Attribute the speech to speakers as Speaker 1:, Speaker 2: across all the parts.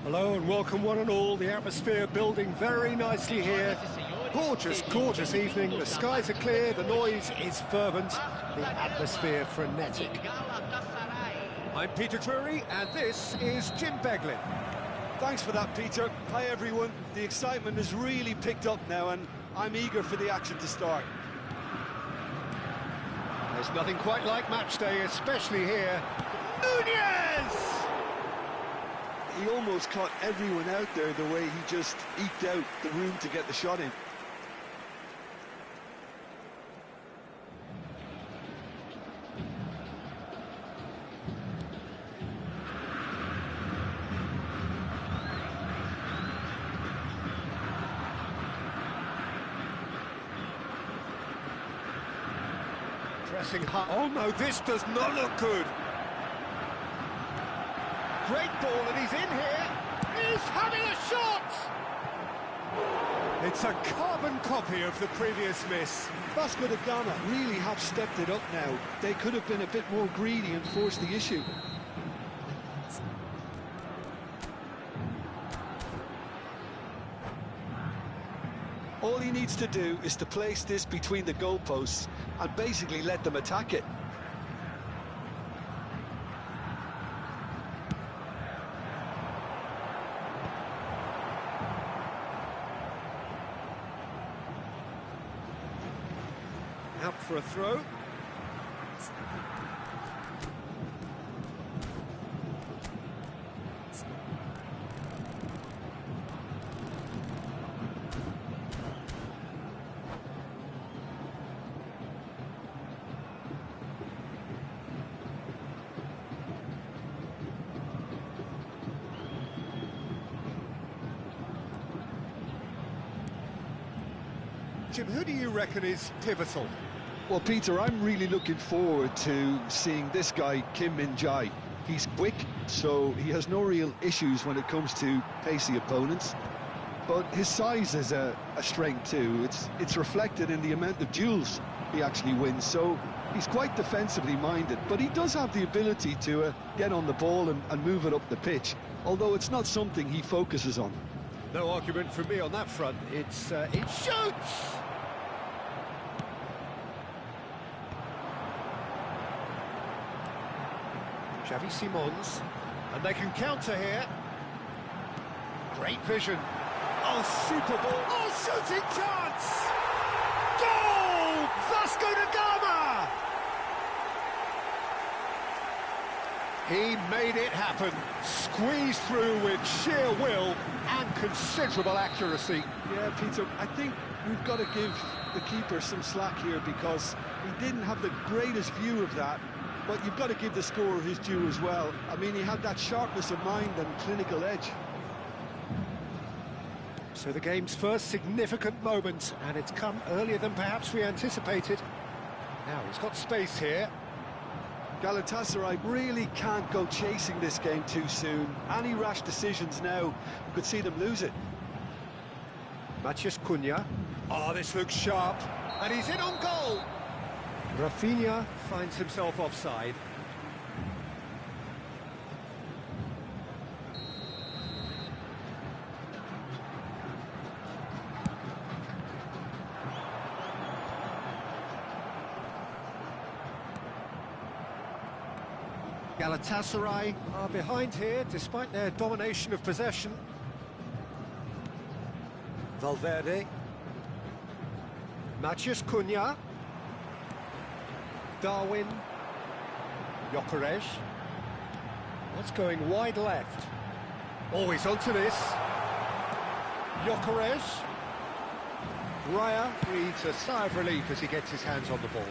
Speaker 1: Hello and welcome one and all. The atmosphere building very nicely here. Gorgeous, gorgeous evening. The skies are clear, the noise is fervent, the atmosphere frenetic. I'm Peter Drury and this is Jim Beglin.
Speaker 2: Thanks for that, Peter. Hi everyone. The excitement has really picked up now and I'm eager for the action to start.
Speaker 1: There's nothing quite like match day, especially here. Nunez!
Speaker 2: He almost caught everyone out there the way he just eked out the room to get the shot in.
Speaker 1: Pressing hard. Oh no, this does not look good. Great ball, and he's in here. He's having a shot! It's a carbon copy of the previous miss.
Speaker 2: Vasco da Gama really have stepped it up now. They could have been a bit more greedy and forced the issue. All he needs to do is to place this between the goalposts and basically let them attack it.
Speaker 1: Out for a throw. Jim, who do you reckon is pivotal?
Speaker 2: Well, Peter, I'm really looking forward to seeing this guy, Kim Min-jae. He's quick, so he has no real issues when it comes to pacey opponents. But his size is a strength too. It's reflected in the amount of duels he actually wins. So he's quite defensively minded, but he does have the ability to get on the ball and move it up the pitch, although it's not something he focuses on.
Speaker 1: No argument from me on that front. It shoots! Xavi Simons, and they can counter here. Great vision. Oh, super ball. Oh, shooting chance! Goal! Vasco da Gama! He made it happen. Squeezed through with sheer will and considerable accuracy.
Speaker 2: Yeah, Peter, I think we've got to give the keeper some slack here because he didn't have the greatest view of that. But you've got to give the scorer his due as well. I mean, he had that sharpness of mind and clinical edge.
Speaker 1: So the game's first significant moment, and it's come earlier than perhaps we anticipated. Now he's got space here.
Speaker 2: Galatasaray really can't go chasing this game too soon. Any rash decisions now could see them lose it.
Speaker 1: Matheus Cunha. Oh, this looks sharp. And he's in on goal. Rafinha finds himself offside. Galatasaray are behind here despite their domination of possession. Valverde. Matheus Cunha. Darwin, Gyökeres. That's going wide left. Oh, he's onto this. Gyökeres. Raya breathes a sigh of relief as he gets his hands on the ball.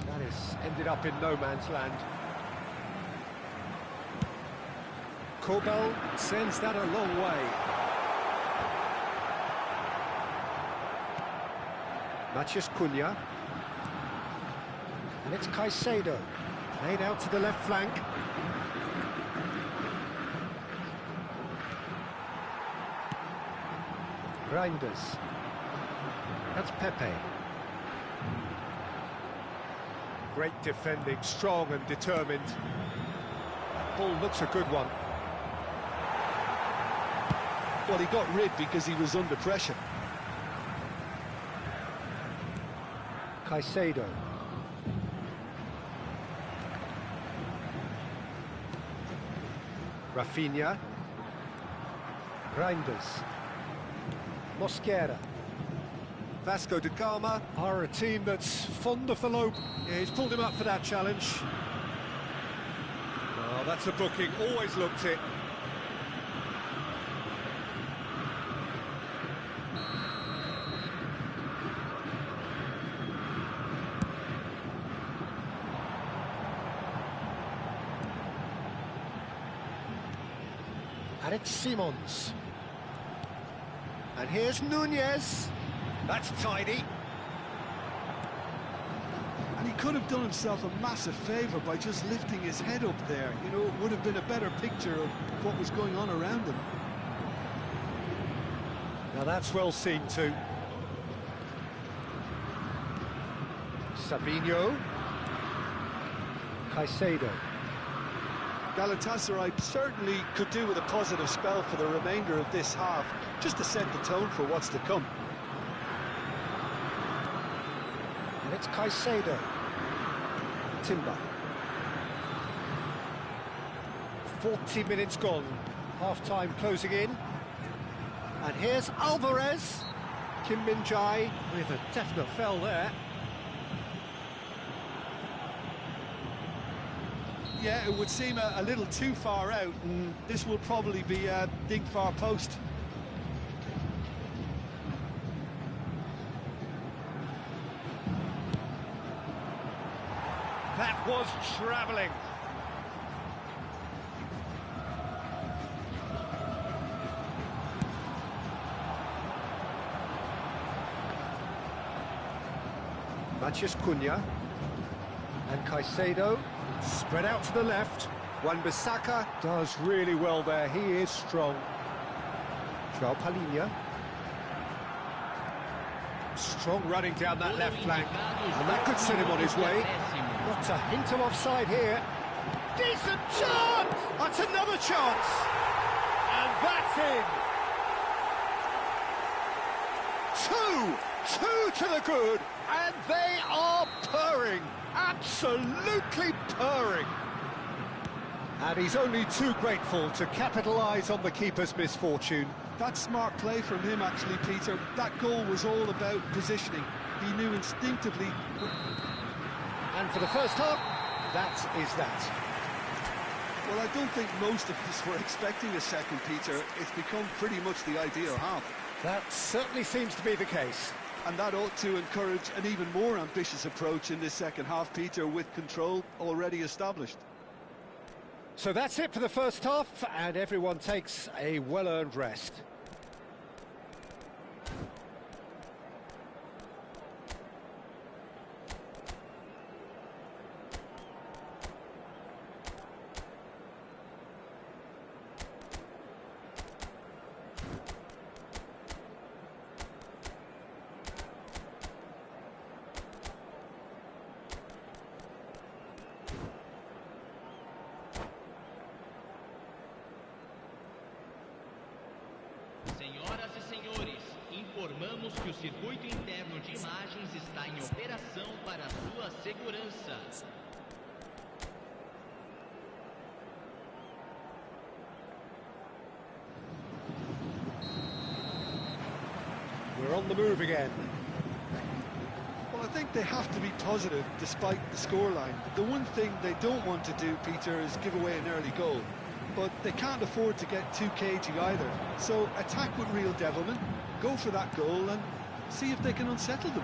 Speaker 1: That has ended up in no man's land. Kobel sends that a long way. Matheus Cunha, and it's Caicedo, played out to the left flank. Reinders, that's Pepe. Great defending, strong and determined. Ball looks a good one.
Speaker 2: Well, he got rid because he was under pressure.
Speaker 1: Caicedo. Rafinha. Reinders. Mosquera. Vasco da Gama are a team that's fond of the low. Yeah, he's pulled him up for that challenge. Oh, that's a booking, always looked it. And it's Simons. And here's Nunez. That's tidy.
Speaker 2: And he could have done himself a massive favour by just lifting his head up there. You know, it would have been a better picture of what was going on around him.
Speaker 1: Now that's well seen too. Savinho. Caicedo.
Speaker 2: Galatasaray certainly could do with a positive spell for the remainder of this half, just to set the tone for what's to come.
Speaker 1: And it's Caicedo. Timber. 40 minutes gone. Half-time closing in. And here's Alvarez. Kim Min-jae with a definite foul there.
Speaker 2: Yeah, it would seem a little too far out, and this will probably be a dig far post.
Speaker 1: That was travelling. Matheus Cunha. And Caicedo. Spread out to the left. Wan-Bissaka does really well there. He is strong. João Palhinha. Strong running down that left flank. And that could set him on his way. Not a hint of offside here. Decent chance! That's another chance! And that's in! Two to the good, and they are purring. Absolutely purring. And he's only too grateful to capitalise on the keeper's misfortune.
Speaker 2: That's smart play from him, actually, Peter. That goal was all about positioning. He knew instinctively.
Speaker 1: And for the first half, that is that.
Speaker 2: Well, I don't think most of us were expecting a second, Peter. It's become pretty much the ideal half.
Speaker 1: That certainly seems to be the case.
Speaker 2: And that ought to encourage an even more ambitious approach in this second half, Peter, with control already established.
Speaker 1: So that's it for the first half, and everyone takes a well-earned rest.
Speaker 3: Senhoras e senhores, informamos que o circuito interno de imagens está em operação para a sua segurança.
Speaker 1: We're on the move again.
Speaker 2: Well, I think they have to be positive despite the scoreline. The one thing they don't want to do, Peter, is give away an early goal. But they can't afford to get too cagey either. So attack with real devilment, go for that goal and see if they can unsettle them.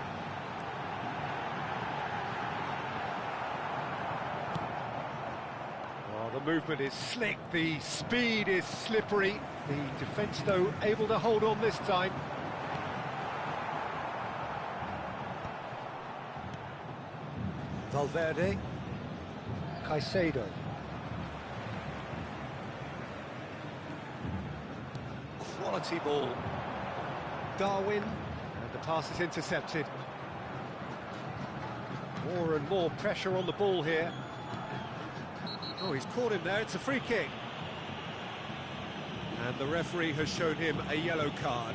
Speaker 1: Oh, the movement is slick, the speed is slippery. The defence, though, able to hold on this time. Valverde. Caicedo. Quality ball. Darwin, and the pass is intercepted. More and more pressure on the ball here. Oh, he's caught him there, it's a free kick. And the referee has shown him a yellow card.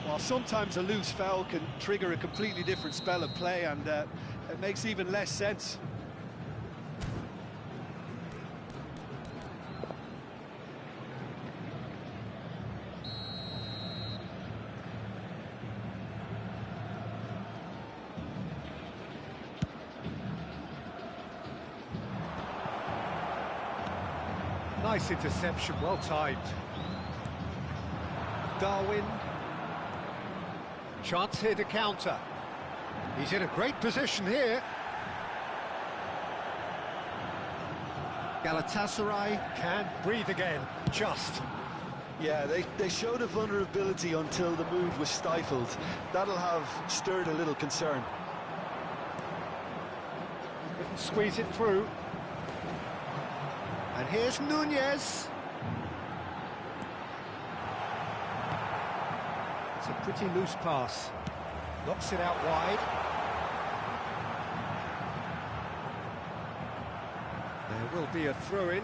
Speaker 2: Well, sometimes a loose foul can trigger a completely different spell of play, and it makes even less sense.
Speaker 1: Nice interception, well timed. Darwin. Chance here to counter. He's in a great position here. Galatasaray can breathe again, just.
Speaker 2: Yeah, they showed a vulnerability until the move was stifled. That'll have stirred a little concern.
Speaker 1: Couldn't squeeze it through. And here's Nunez. It's a pretty loose pass. Knocks it out wide. There will be a throw-in.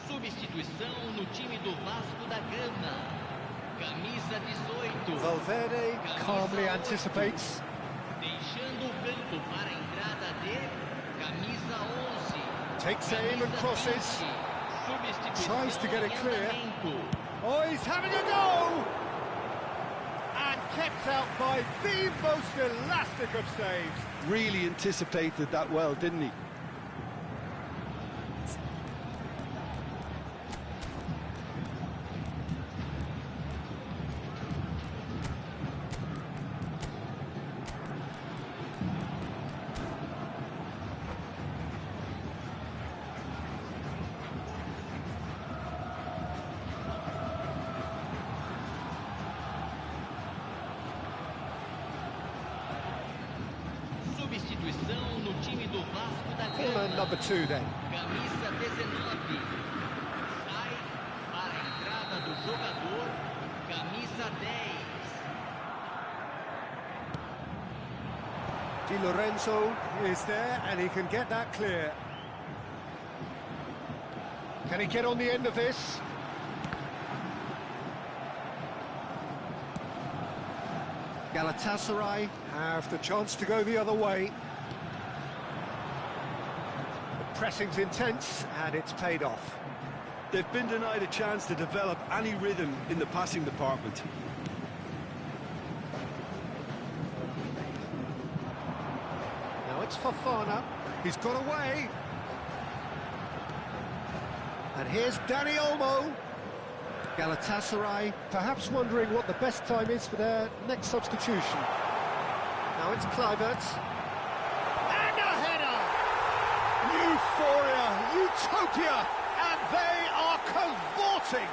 Speaker 3: Substituição no time do Vasco da Gama. Camisa 18.
Speaker 1: Valverde calmly anticipates.
Speaker 3: Deixando o campo para a entrada de camisa 11.
Speaker 1: Takes aim and crosses. Tries to get it clear. Oh, he's having a go! And kept out by the most elastic of saves.
Speaker 2: Really anticipated that well, didn't he?
Speaker 3: Substituição no time do Vasco da
Speaker 1: Corner
Speaker 3: Gama.
Speaker 1: number 2 then.
Speaker 3: Camisa 19. Sai para a entrada do jogador. Camisa 10.
Speaker 1: Di Lorenzo is there and he can get that clear. Can he get on the end of this? Galatasaray have the chance to go the other way. The pressing's intense and it's paid off.
Speaker 2: They've been denied a chance to develop any rhythm in the passing department.
Speaker 1: Now it's Fofana. He's got away. And here's Dani Olmo. Galatasaray perhaps wondering what the best time is for their next substitution. Now it's Kluivert. And a header! Euphoria, utopia, and they are cavorting.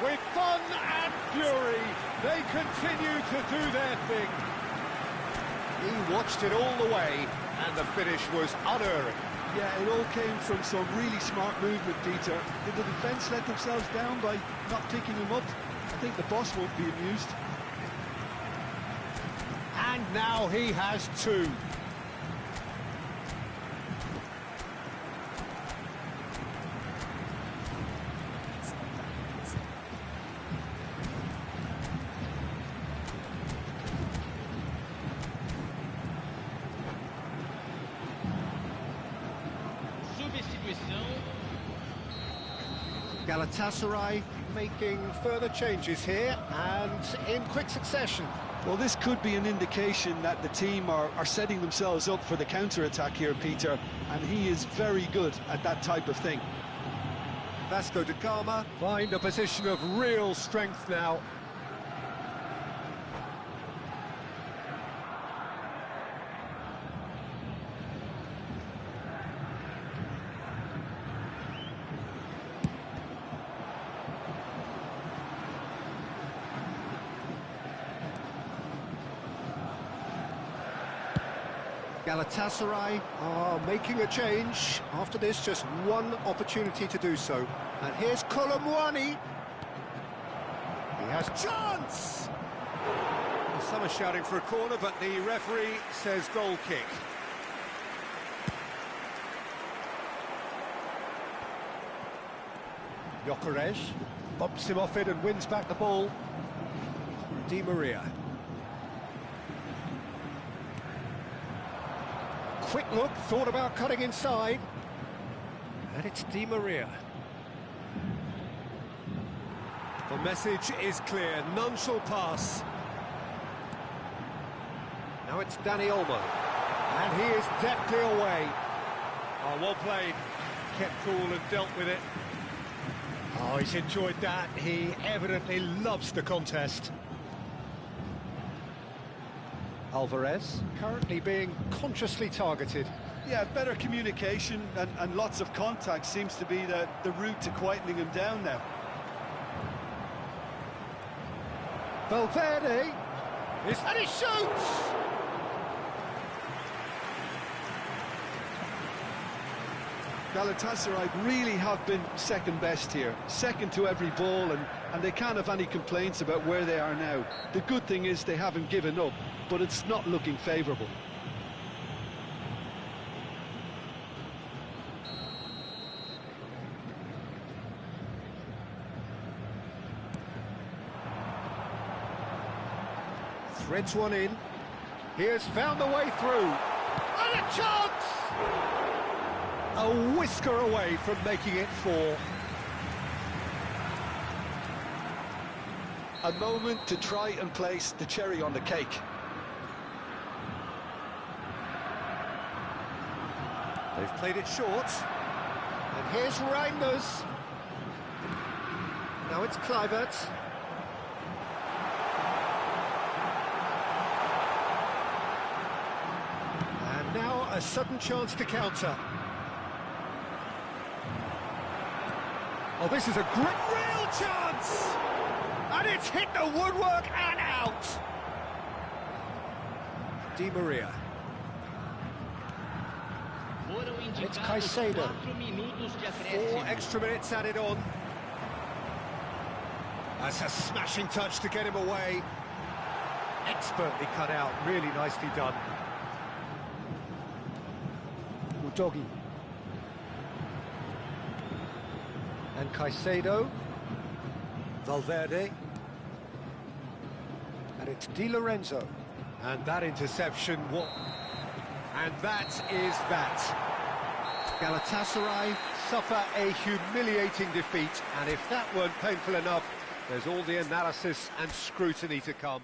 Speaker 1: With fun and fury, they continue to do their thing. He watched it all the way, and the finish was unerring.
Speaker 2: Yeah, it all came from some really smart movement, Peter. Did the defence let themselves down by not picking him up? I think the boss won't be amused.
Speaker 1: And now he has two. Galatasaray making further changes here and in quick succession.
Speaker 2: Well, this could be an indication that the team are setting themselves up for the counter-attack here, Peter, and he is very good at that type of thing.
Speaker 1: Vasco da Gama find a position of real strength now. Galatasaray are making a change. After this, just one opportunity to do so. And here's Kolomwani. He has chance! Some are shouting for a corner, but the referee says goal kick. Gyökeres bumps him off it and wins back the ball. Di Maria. Quick look, thought about cutting inside. And it's Di Maria. The message is clear, none shall pass. Now it's Dani Olmo. And he is deftly away. Oh, well played. Kept cool and dealt with it. Oh, he's enjoyed that. He evidently loves the contest. Alvarez currently being consciously targeted.
Speaker 2: Yeah, better communication and lots of contact seems to be the route to quietening him down now.
Speaker 1: Valverde, and he shoots!
Speaker 2: Galatasaray really have been second best here, second to every ball, and they can't have any complaints about where they are now. The good thing is they haven't given up, but it's not looking favourable.
Speaker 1: Threads one in. He has found the way through. And a chance! A whisker away from making it 4.
Speaker 2: A moment to try and place the cherry on the cake.
Speaker 1: They've played it short. And here's Reinders. Now it's Kluivert. And now a sudden chance to counter. Oh, this is a great real chance! And it's hit the woodwork and out! Di Maria. It's Caicedo. 4 extra minutes added on. That's a smashing touch to get him away. Expertly cut out, really nicely done. Udogi. And Caicedo. Valverde. And it's Di Lorenzo. And that interception, what? And that is that. Galatasaray suffer a humiliating defeat, and if that weren't painful enough, there's all the analysis and scrutiny to come.